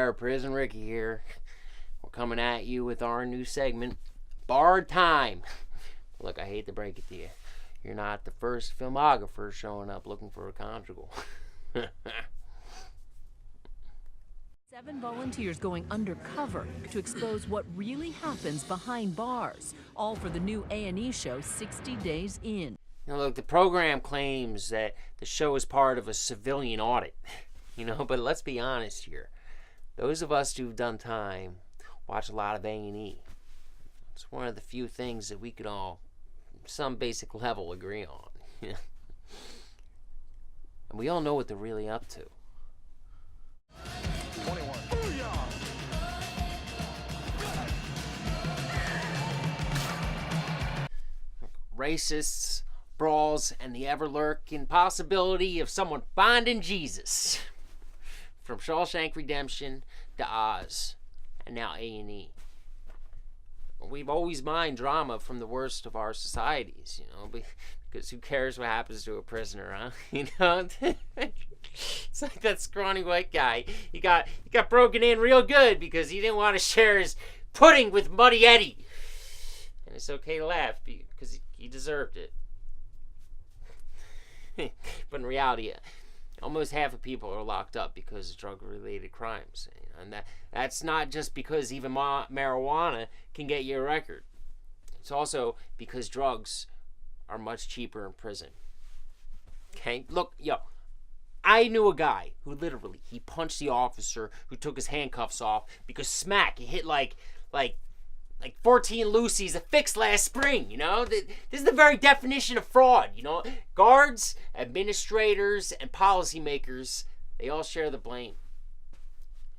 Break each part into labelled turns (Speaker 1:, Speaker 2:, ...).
Speaker 1: there, Prison Ricky here. We're coming at you with our new segment, Barred Time. Look, I hate to break it to you. You're not the first filmographer showing up looking for a conjugal.
Speaker 2: 7 volunteers going undercover to expose what really happens behind bars, all for the new A&E show 60 Days In.
Speaker 1: You know, look, the program claims that the show is part of a civilian audit, but let's be honest here. Those of us who've done time watch a lot of A&E. It's one of the few things that we could all, some basic level, agree on. And we all know what they're really up to.
Speaker 3: 21.
Speaker 1: Racists, brawls, and the ever-lurking possibility of someone finding Jesus. From Shawshank Redemption to Oz, and now A&E. We've always mined drama from the worst of our societies, because who cares what happens to a prisoner, huh? It's like that scrawny white guy. He got broken in real good because he didn't want to share his pudding with Muddy Eddie. And it's okay to laugh because he deserved it. But in reality, almost half of people are locked up because of drug-related crimes. And that's not just because even marijuana can get you a record. It's also because drugs are much cheaper in prison. Okay? Look, I knew a guy who literally, he punched the officer who took his handcuffs off because smack, it hit like 14 Lucy's a fix last spring, This is the very definition of fraud, Guards, administrators, and policymakers, they all share the blame.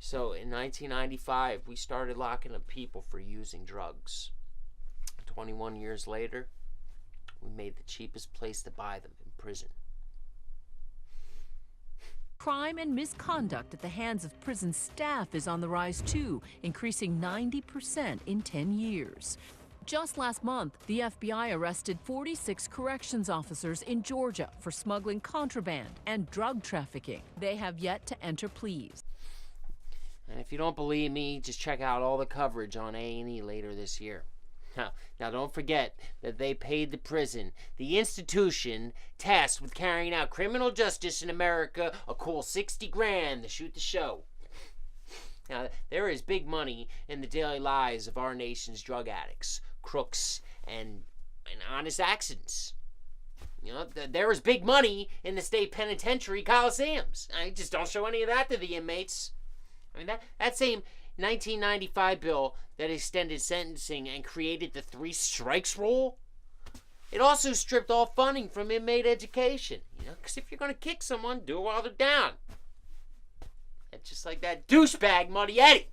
Speaker 1: So in 1995, we started locking up people for using drugs. 21 years later, we made the cheapest place to buy them in prison.
Speaker 2: Crime and misconduct at the hands of prison staff is on the rise too, increasing 90% in 10 years. Just last month, the FBI arrested 46 corrections officers in Georgia for smuggling contraband and drug trafficking. They have yet to enter pleas.
Speaker 1: And if you don't believe me, just check out all the coverage on A&E later this year. Now don't forget that they paid the prison, the institution tasked with carrying out criminal justice in America, a cool $60,000 to shoot the show. Now, there is big money in the daily lives of our nation's drug addicts, crooks, and honest accidents. There is big money in the state penitentiary coliseums. I just don't show any of that to the inmates. That same 1995 bill that extended sentencing and created the 3 strikes rule, it also stripped all funding from inmate education. Because if you're going to kick someone, do it while they're down. And just like that douchebag Muddy Eddie.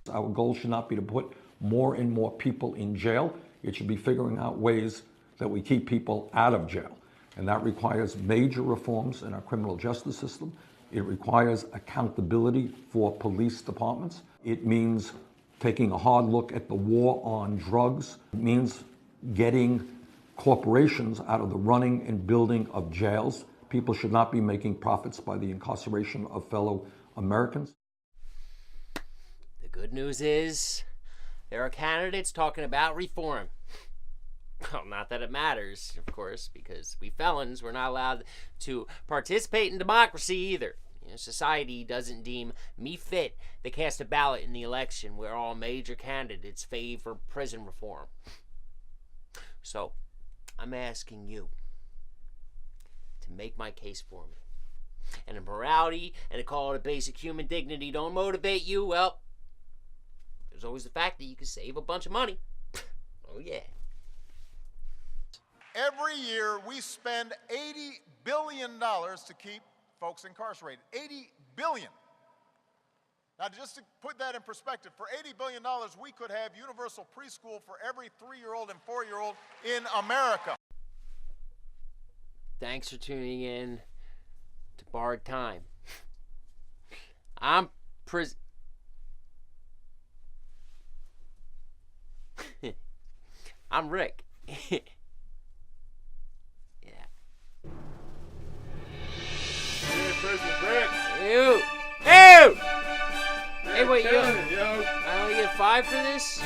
Speaker 4: Our goal should not be to put more and more people in jail. It should be figuring out ways that we keep people out of jail. And that requires major reforms in our criminal justice system. It requires accountability for police departments. It means taking a hard look at the war on drugs. It means getting corporations out of the running and building of jails. People should not be making profits by the incarceration of fellow Americans.
Speaker 1: The good news is there are candidates talking about reform. Well, not that it matters, of course, because we felons, we're not allowed to participate in democracy either. Society doesn't deem me fit to cast a ballot in the election where all major candidates favor prison reform. So, I'm asking you to make my case for me. And if morality and a call to basic human dignity don't motivate you, well, there's always the fact that you can save a bunch of money. Oh, yeah.
Speaker 3: Every year, we spend $80 billion to keep folks incarcerated. $80 billion. Now, just to put that in perspective, for $80 billion, we could have universal preschool for every 3-year-old and 4-year-old in America.
Speaker 1: Thanks for tuning in to Barred Time. I'm I'm Rick.
Speaker 3: Merry Christmas, Rick.
Speaker 1: Ew! Ew! Hey, wait,
Speaker 5: Killing it, yo.
Speaker 1: I only get 5 for this?